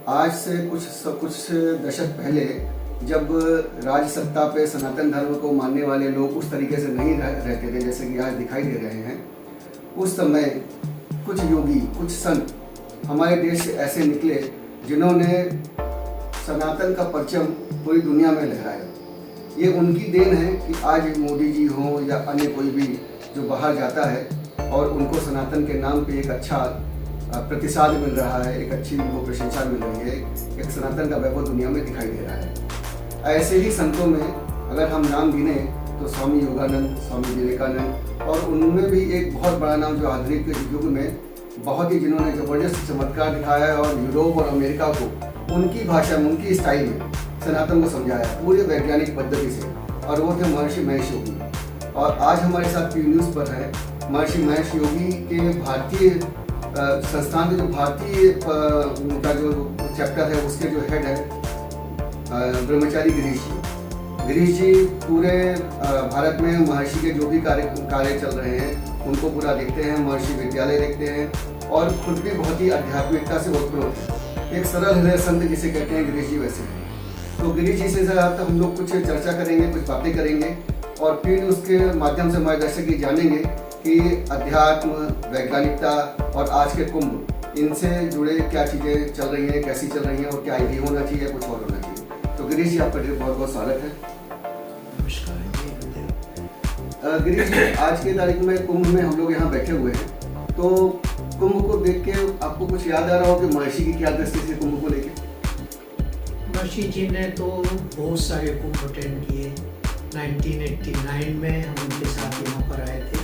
आज से कुछ दशक पहले जब राज सत्ता पे सनातन धर्म को मानने वाले लोग उस तरीके से नहीं रहते थे जैसे कि आज दिखाई दे रहे हैं, उस समय कुछ योगी, कुछ संत हमारे देश से ऐसे निकले जिन्होंने सनातन का परचम पूरी दुनिया में लहराया। ये उनकी देन है कि आज मोदी जी हों या अन्य कोई भी जो बाहर जाता है और उनको सनातन के नाम पे एक अच्छा प्रतिसाद मिल रहा है, एक अच्छी उनको प्रशंसा मिल रही है, एक सनातन का वैभव दुनिया में दिखाई दे रहा है। ऐसे ही संतों में अगर हम नाम गिने तो स्वामी योगानंद, स्वामी विवेकानंद और उनमें भी एक बहुत बड़ा नाम जो आधुनिक युग में बहुत ही जिन्होंने ज़बरदस्त चमत्कार दिखाया है और यूरोप और अमेरिका को उनकी भाषा में, उनकी स्टाइल में सनातन को समझाया पूरे वैज्ञानिक पद्धति से, और वो थे महर्षि महेश योगी। और आज हमारे साथ पी न्यूज़ पर है महर्षि महेश योगी के भारतीय संस्थान के जो भारतीय उनका जो चैप्टर है उसके जो हेड है ब्रह्मचारी गिरीश जी पूरे भारत में महर्षि के जो भी कार्य चल रहे हैं उनको पूरा देखते हैं, महर्षि विद्यालय देखते हैं और खुद भी बहुत ही आध्यात्मिकता से ओतप्रोत है। एक सरल हृदय संत जिसे कहते हैं गिरीश जी वैसे हैं। तो गिरीश जी से हम लोग कुछ चर्चा करेंगे, कुछ बातें करेंगे और फिर उसके माध्यम से हमारे दर्शक ये जानेंगे कि अध्यात्म, वैज्ञानिकता और आज के कुंभ, इनसे जुड़े क्या चीज़ें चल रही हैं, कैसी चल रही हैं और क्या ये होना चाहिए, कुछ और होना चाहिए। तो गिरीश जी आपका बहुत बहुत स्वागत है। नमस्कार गिरीश जी, आज के तारीख में कुंभ में हम लोग यहाँ बैठे हुए हैं, तो कुंभ को देख के आपको कुछ याद आ रहा हो कि महर्षि की क्या दृष्टि से कुंभ को लेके? महर्षि जी ने तो बहुत सारे कुंभ अटेंड किए। 1989 में हम उनके साथ यहाँ पर आए थे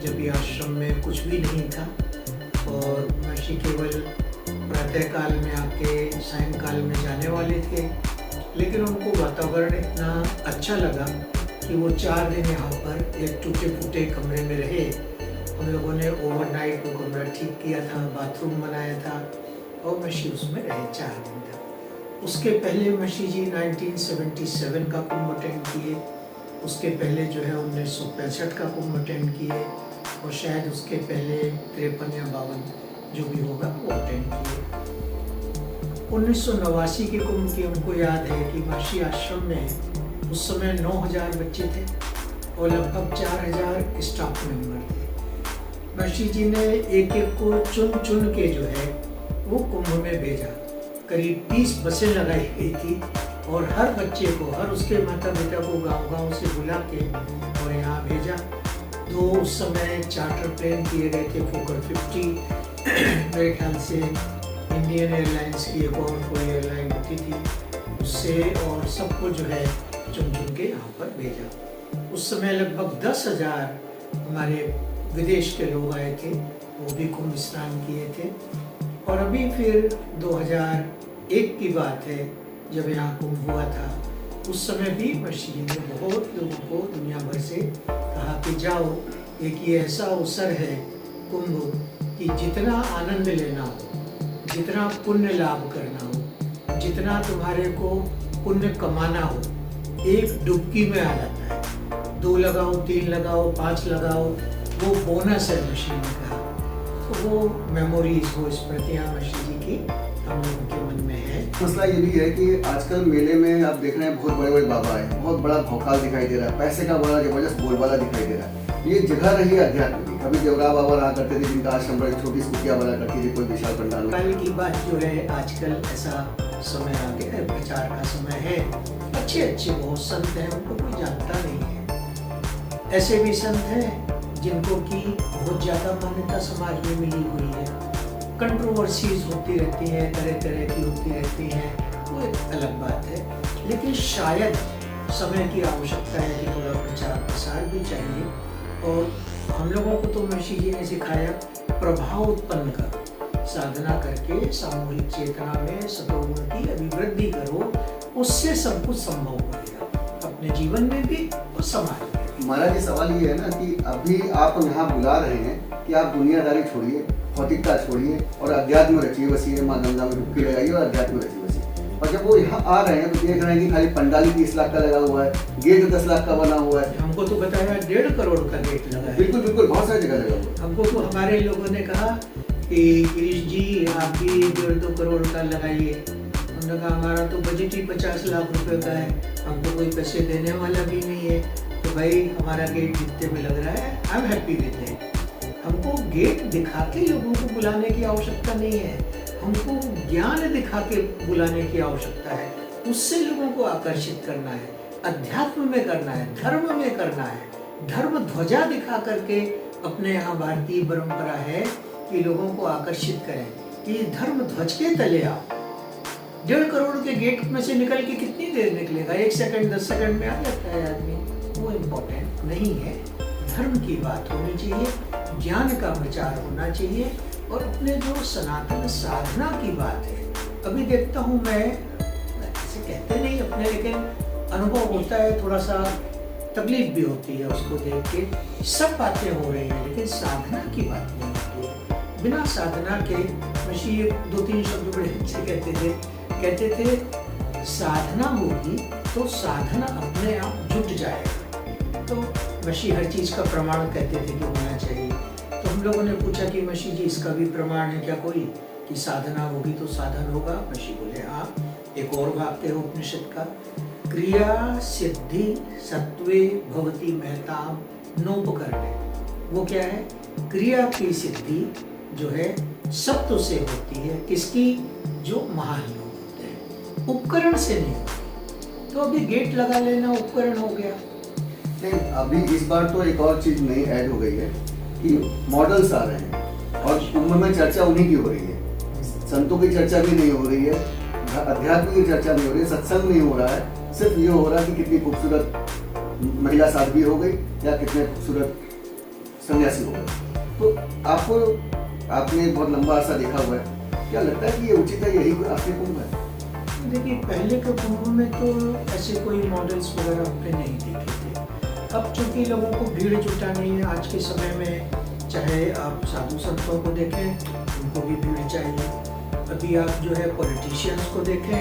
जब ये आश्रम में कुछ भी नहीं था और महर्षि केवल प्रातःकाल में आके सायंकाल में जाने वाले थे, लेकिन उनको वातावरण इतना अच्छा लगा कि वो 4 दिन यहाँ पर एक टूटे फूटे कमरे में रहे। हम लोगों ने ओवरनाइट वो कमरा ठीक किया था, बाथरूम बनाया था और महर्षि उसमें रहे 4 दिन तक। उसके पहले महर्षि जी 1977 का कुंभ अटेंड किए, उसके पहले जो है 1965 का कुंभ अटेंड किए और शायद उसके पहले 53 या 52 जो भी होगा वो अटेंड किए। 1989 के कुंभ की उनको याद है कि महर्षि आश्रम में उस समय 9000 बच्चे थे और लगभग 4000 स्टाफ मेंबर थे। महर्षि जी ने एक एक को चुन चुन के जो है वो कुंभ में भेजा। करीब 30 बसें लगाई गई थी और हर बच्चे को, हर उसके माता पिता को गांव-गांव से बुला के और यहाँ भेजा। 2 उस समय चार्टर प्लेन किए गए थे, फोकर 50 मेरे ख्याल से इंडियन एयरलाइंस की एक और कोई एयरलाइन होती थी उससे, और सबको जो है चुन चुन के यहाँ पर भेजा। उस समय लगभग 10,000 हमारे विदेश के लोग आए थे, वो भी कुंभ स्नान किए थे। और अभी फिर 2001 की बात है जब यहाँ कुंभ हुआ था, उस समय भी महर्षि जी ने बहुत लोगों को दुनिया भर से कहा कि जाओ, एक ये ऐसा अवसर है कुंभ कि जितना आनंद लेना हो, जितना पुण्य लाभ करना हो, जितना तुम्हारे को पुण्य कमाना हो, एक डुबकी में आ जाता है। 2 लगाओ, 3 लगाओ, 5 लगाओ, वो बोनस है महर्षि ने कहा। तो वो मेमोरीज, वो स्मृतियाँ महर्षि जी की हम लोगों के मन में है। मसला ये भी है कि आजकल मेले में आप देख रहे हैं बहुत बड़े बड़े बाबा हैं, बहुत बड़ा भौकाल दिखाई दे रहा है, पैसे का बड़ा जबरदस्त बोलबाला दिखाई दे रहा है। ये जगह रही अध्यात्म की। कभी देवरा बाबा रहा करते थे जिनका आश्रम बड़ी छोटी स्कूटियाँ बना करती थी, कोई विशाल पंडाल। कल की बात जो है, आजकल ऐसा समय आ गया है, प्रचार का समय है। अच्छे अच्छे बहुत संत हैं, उनको कोई जानता नहीं है। ऐसे भी संत हैं जिनको की बहुत ज़्यादा मान्यता समाज में मिली हुई है। कंट्रोवर्सीज होती रहती हैं, तरह तरह की होती रहती हैं, वो एक अलग बात है। लेकिन शायद समय की आवश्यकता है कि थोड़ा प्रचार प्रसार भी चाहिए। और हम लोगों को तो महर्षि जी ने सिखाया प्रभाव उत्पन्न करो, साधना करके सामूहिक चेतना में सतोगुण की अभिवृद्धि करो, उससे सब कुछ संभव होगा अपने जीवन में भी और समाज में। महाराज, ये सवाल ये है ना कि अभी आप यहाँ बुला रहे हैं कि आप दुनियादारी छोड़िए, भौतिकता छोड़िए और अध्यात्म रचिए बसिए, माँ गंगा में डुबकी लगाइए और अध्यात्म रचिए बसिए। और जब वो यहाँ आ रहे हैं तो देख रहे हैं कि खाली पंडाल 30 लाख का लगा हुआ है, गेट 10 लाख का बना हुआ है। हमको तो बताया 1.5 करोड़ का गेट लगा है। बिल्कुल बिल्कुल, बहुत सारी जगह लगा हुआ है। हमको तो हमारे लोगों ने कहा कि गिरीश जी आप भी 1.5-2 करोड़ का लगाइए। हमने कहा हमारा तो बजट ही 50 लाख रुपए का है, हमको कोई पैसे देने वाला भी नहीं है, तो भाई हमारा गेट जितने में लग रहा है I am happy with it. हमको गेट दिखा के लोगों को बुलाने की आवश्यकता नहीं है, हमको ज्ञान दिखा के बुलाने की आवश्यकता है। उससे लोगों को आकर्षित करना है, अध्यात्म में करना है, धर्म में करना है। धर्म ध्वजा दिखा करके अपने यहाँ भारतीय परंपरा है कि लोगों को आकर्षित करें कि धर्म ध्वज के तले आओ। 1.5 करोड़ के गेट में से निकल के कितनी देर निकलेगा? 1 सेकंड 10 सेकंड में आ जाता है आदमी, वो इम्पोर्टेंट नहीं है। धर्म की बात होनी चाहिए, ज्ञान का विचार होना चाहिए, और अपने जो सनातन साधना की बात है। अभी देखता हूँ मैं, ऐसे कहते नहीं अपने, लेकिन अनुभव होता है, थोड़ा सा तकलीफ भी होती है उसको देख के। सब बातें हो रही हैं लेकिन साधना की बात नहीं होती है। बिना साधना के मशीह 2-3 शब्द बड़े अच्छे कहते थे साधना होगी तो साधना अपने आप जुट जाएगा। तो मशीह हर चीज़ का प्रमाण कहते थे कि होना चाहिए। तो हम लोगों ने पूछा कि मशीह जी इसका भी प्रमाण है क्या कोई, कि साधना होगी तो साधन होगा? मशीह बोले हाँ। एक और वाक्य है उपनिषद का, क्रिया सिद्धि सत्वे भवति महताम नोपकरणे। वो क्या है? क्रिया की सिद्धि जो है सत्व से होती है, किसकी? जो महान लोग होते हैं, उपकरण से नहीं होती। तो अभी गेट लगा लेना उपकरण हो गया। नहीं, अभी इस बार तो एक और चीज नई ऐड हो गई है कि मॉडल्स आ रहे हैं और कुंभ में चर्चा उन्हीं की हो रही है। संतों की चर्चा भी नहीं हो रही है, अध्यात्म की चर्चा नहीं हो रही है, सत्संग नहीं हो रहा है। सिर्फ ये हो रहा है कि कितनी खूबसूरत महिला साध्वी हो गई या कितने खूबसूरत सन्यासी हो गए। तो आपने बहुत लंबा अरसा देखा हुआ है, क्या लगता है कि ये उचित है, यही आखिरी कुंभ है? देखिए पहले के कुंभ में तो ऐसे कोई मॉडल्स वगैरह अपने नहीं देखे थे। अब चूंकि लोगों को भीड़ जुटानी है आज के समय में, चाहे आप साधु संतों को देखें उनको भी भीड़ चाहिए। अभी आप जो है पॉलिटिशियंस को देखें,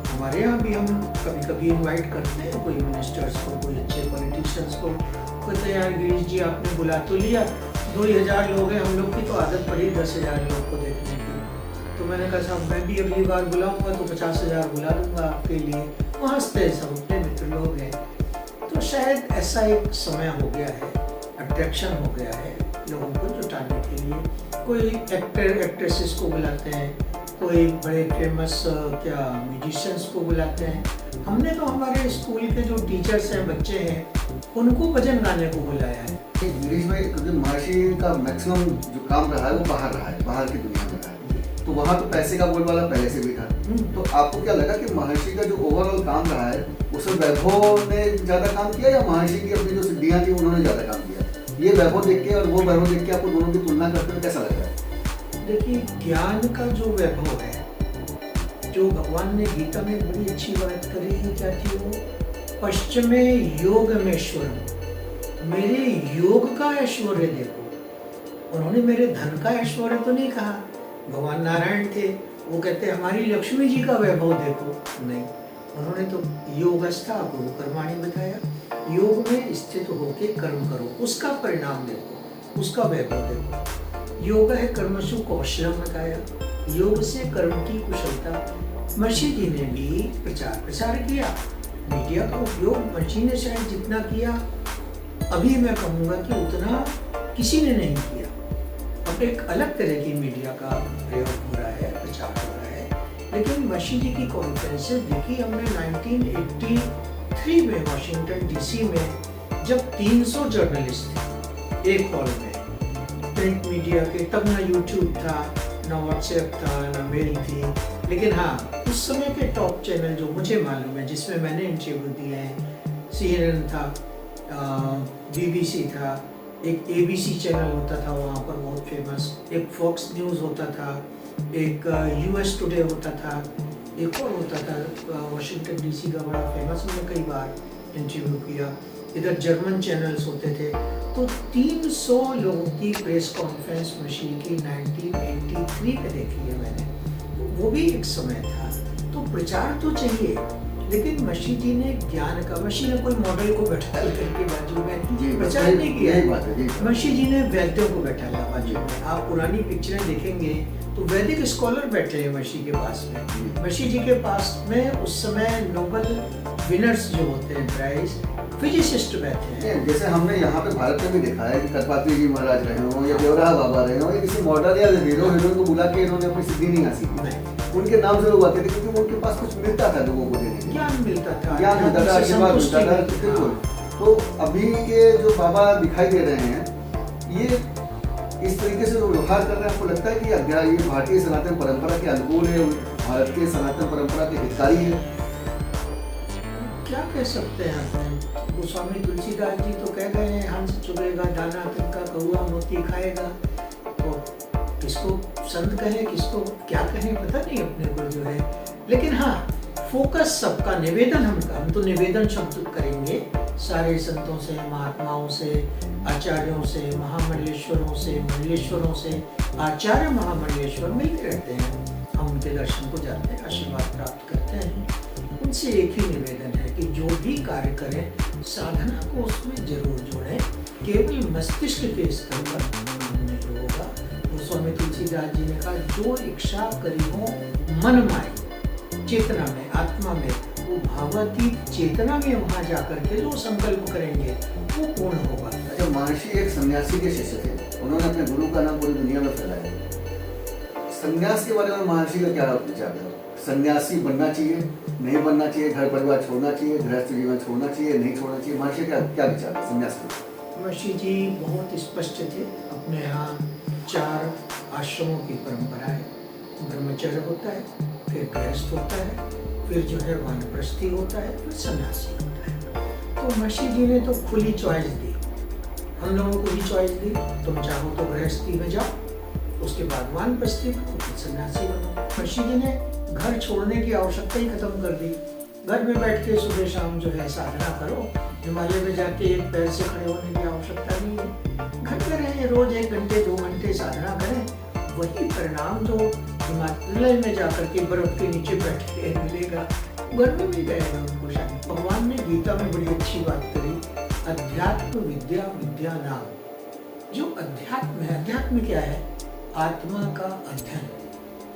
हमारे यहाँ भी हम कभी कभी इनवाइट करते हैं कोई मिनिस्टर्स को, कोई अच्छे पॉलिटिशियंस को। कहते यार गिरीश जी आपने बुला तो लिया, 2,000 लोग हैं, हम लोग की तो आदत पड़ी 10,000 लोग को देखने की। तो मैंने कहा साहब मैं भी अगली बार बुलाऊंगा तो 50,000 बुला लूँगा आपके लिए। वो हंसते सब, अपने मित्र लोग हैं। तो शायद ऐसा एक समय हो गया है, अट्रैक्शन हो गया है लोगों को जुटाने के लिए। कोई एक्टर एक्ट्रेसेस को बुलाते हैं, कोई बड़े फेमस म्यूजिशियंस को बुलाते हैं। हमने तो हमारे स्कूल के जो टीचर्स हैं, बच्चे हैं, उनको भजन गाने को बुलाया है। गिरीश भाई, क्योंकि महर्षि का मैक्सिमम जो काम रहा है वो बाहर रहा है, बाहर की दुनिया में रहा है, तो वहाँ तो पैसे का बोलबाला पहले से भी था। तो आपको क्या लगा कि महर्षि का जो ओवरऑल काम रहा है उसमें वैभव ने ज्यादा काम किया या महर्षि की अपनी जो सिद्धियां थी उन्होंने ज्यादा काम किया? ये वैभव देख के और वो वैभव देख के आपको दोनों की तुलना करते हुए कैसा लग रहा है? देखिए ज्ञान का जो वैभव है, जो भगवान ने गीता में बड़ी अच्छी बात करी है, क्या थी वो? पश्चिमे योग में ऐश्वर्य, मेरे योग का ऐश्वर्य देखो। उन्होंने मेरे धन का ऐश्वर्य तो नहीं कहा, भगवान नारायण थे, वो कहते हमारी लक्ष्मी जी का वैभव देखो, नहीं। उन्होंने तो योगस्था को कर्माणि बताया, योग में स्थित होके कर्म करो, उसका परिणाम देखो, उसका वैभव देखो। योग है कर्मसु कौशलम बताया, योग से कर्म की कुशलता। महर्षि जी ने भी प्रचार किया, मीडिया का उपयोग महर्षि ने शायद जितना किया, अभी मैं कहूँगा कि उतना किसी ने नहीं किया। अब एक अलग तरह की मीडिया का प्रयोग हो रहा है, प्रचार हो रहा है, लेकिन महर्षि जी की कॉन्फ्रेंसेस देखी हमने 1983 में वाशिंगटन डीसी में, जब 300 जर्नलिस्ट थे एक हॉल में, प्रिंट मीडिया के, तब ना यूट्यूब था, ना व्हाट्सएप था, ना मेल थी। लेकिन हाँ, उस समय के टॉप चैनल जो मुझे मालूम है, जिसमें मैंने इंटरव्यू दिए हैं, CNN था, BBC था, एक ABC चैनल होता था वहाँ पर बहुत फेमस, एक फॉक्स न्यूज़ होता था, एक US टुडे होता था, एक और होता था वाशिंगटन डीसी का बड़ा फेमस, मैंने कई बार इंटरव्यू किया। इधर जर्मन चैनल्स होते थे। तो 300 लोगों की प्रेस कॉन्फ्रेंस मशीन की 1983 में देखी है मैंने। वो भी एक समय था। तो प्रचार तो चाहिए, लेकिन मशी जी ने ज्ञान का, मशी ने कोई मॉडल को बैठा करके बाजू जी, में बस प्रचार यही- नहीं किया। यही बात है, जी। मशी जी ने वैद्यों को बैठाया बाजू में। आप पुरानी पिक्चरें देखेंगे तो वैदिक स्कॉलर बैठे हैं मशी के पास में। मशी जी के पास में उस समय नोबेल विनर्स जो होते हैं प्राइज, फिजिसिस्ट बैठे हैं। जैसे हमने यहाँ पे भारत में भी देखा है कि कलपात्री जी महाराज रहे हों या देवराहा बाबा रहे हों या किसी मॉडल या हीरो हीरोइन को बुला के इन्होंने अपनी सिद्धि नहीं हासिल की, उनके नाम से लोग आते थे क्योंकि उनके पास कुछ मिलता था लोगों को देने के लिए, ज्ञान मिलता था, ज्ञान मिलता था, आशीर्वाद मिलता था, बिल्कुल। तो अभी ये जो बाबा दिखाई दे रहे हैं, ये इस तरीके से जो व्यवहार कर रहे हैं, आपको लगता है कि अध्याय ये भारतीय सनातन परंपरा के अनुकूल है, भारत के सनातन परंपरा के हितकारी है? क्या कह सकते हैं? गोस्वामी तुलसीदास जी तो कह गए हैं, हंस चुगेगा दाना तिनका, कौआ मोती खाएगा। तो किसको संत कहें, किसको क्या कहें, पता नहीं अपने को जो है। लेकिन हाँ, फोकस सबका निवेदन, हम तो निवेदन शब्द करेंगे सारे संतों से, महात्माओं से, आचार्यों से, महामंडलेश्वरों से, मंडलेश्वरों से। आचार्य महामंडलेश्वर मिलते रहते हैं, हम उनके दर्शन को जाते हैं, आशीर्वाद प्राप्त करते हैं। उनसे एक ही निवेदन है कि जो भी कार्य करें, साधना को उसमें जरूर जोड़ें। केवल मस्तिष्क के स्तर पर नहीं होगा। गोस्वामी तुलसीदास जी ने कहा, जो इच्छा करी हो मन माए, चेतना में, आत्मा में, वो भावातीत चेतना में वहां जाकर के जो संकल्प करेंगे वो पूर्ण होगा। अच्छा, महर्षि एक सन्यासी के शिष्य थे, उन्होंने अपने गुरु का नाम पूरी दुनिया में फैलाया। सन्यास के बारे में महर्षि का क्या विचार है? सन्यासी बनना चाहिए, नहीं बनना चाहिए, घर परिवार छोड़ना चाहिए, गृहस्थ जीवन छोड़ना चाहिए, नहीं छोड़ना चाहिए? महर्षि का क्या विचार है सन्यास पर? महर्षि जी बहुत स्पष्ट थे। अपने यहाँ 4 आश्रमों की परंपरा है। ब्रह्मचर्य होता है, फिर गृहस्थ होता है, फिर जो है वानप्रस्थी होता है, फिर सन्यासी होता है। तो महर्षि जी ने तो खुली चॉइस दी, हम लोगों को भी चॉइस दी, तुम चाहो तो गृहस्थी में जाओ, उसके बाद वानप्रस्थी बनो, फिर सन्यासी बनो। महर्षि जी ने घर छोड़ने की आवश्यकता ही खत्म कर दी। घर में बैठ के सुबह शाम जो है साधना करो, हिमालय में जाके एक पैर से खड़े होने की आवश्यकता नहीं है। घर में रहें, रोज 1 घंटे 2 घंटे साधना करें, वही परिणाम जो हिमालय में जाकर के बर्फ के नीचे बैठ के मिलेगा, घर में भी जाएगा उनको शायद। भगवान ने गीता में बड़ी अच्छी बात करी, अध्यात्म विद्या विद्या नाम। जो अध्यात्म है, अध्यात्म क्या है? आत्मा का अध्ययन।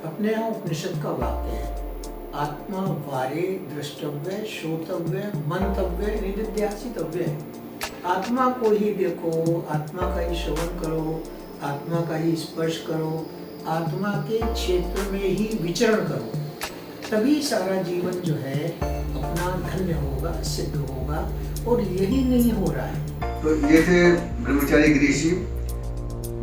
अपने यहाँ उपनिषद का वाक्य है, आत्मा वारे द्रष्टव्य, श्रोतव्य, मंतव्य, निदिध्यासितव्य। आत्मा को ही देखो, आत्मा का ही श्रवण करो, आत्मा का ही स्पर्श करो, आत्मा के क्षेत्र में ही विचरण करो, तभी सारा जीवन जो है अपना धन्य होगा, सिद्ध होगा। और यही नहीं हो रहा है। तो ये थे ब्रह्मचारी गिरीश जी।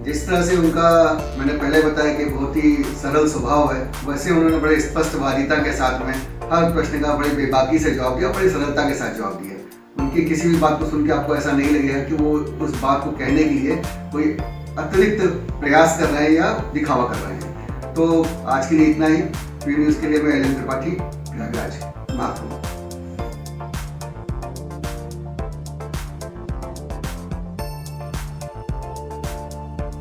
जिस तरह से उनका मैंने पहले बताया कि बहुत ही सरल स्वभाव है, वैसे उन्होंने बड़े स्पष्टवादिता के साथ में हर प्रश्न का बड़े बेबाकी से जवाब दिया, बड़ी सरलता के साथ जवाब दिया। उनकी किसी भी बात को सुन के आपको ऐसा नहीं लगेगा कि वो उस बात को कहने के लिए कोई अतिरिक्त प्रयास कर रहे हैं या दिखावा कर रहे हैं। तो आज के लिए इतना ही। पी न्यूज़ के लिए मैं एल एन त्रिपाठी, प्रयागराज, महात्मा।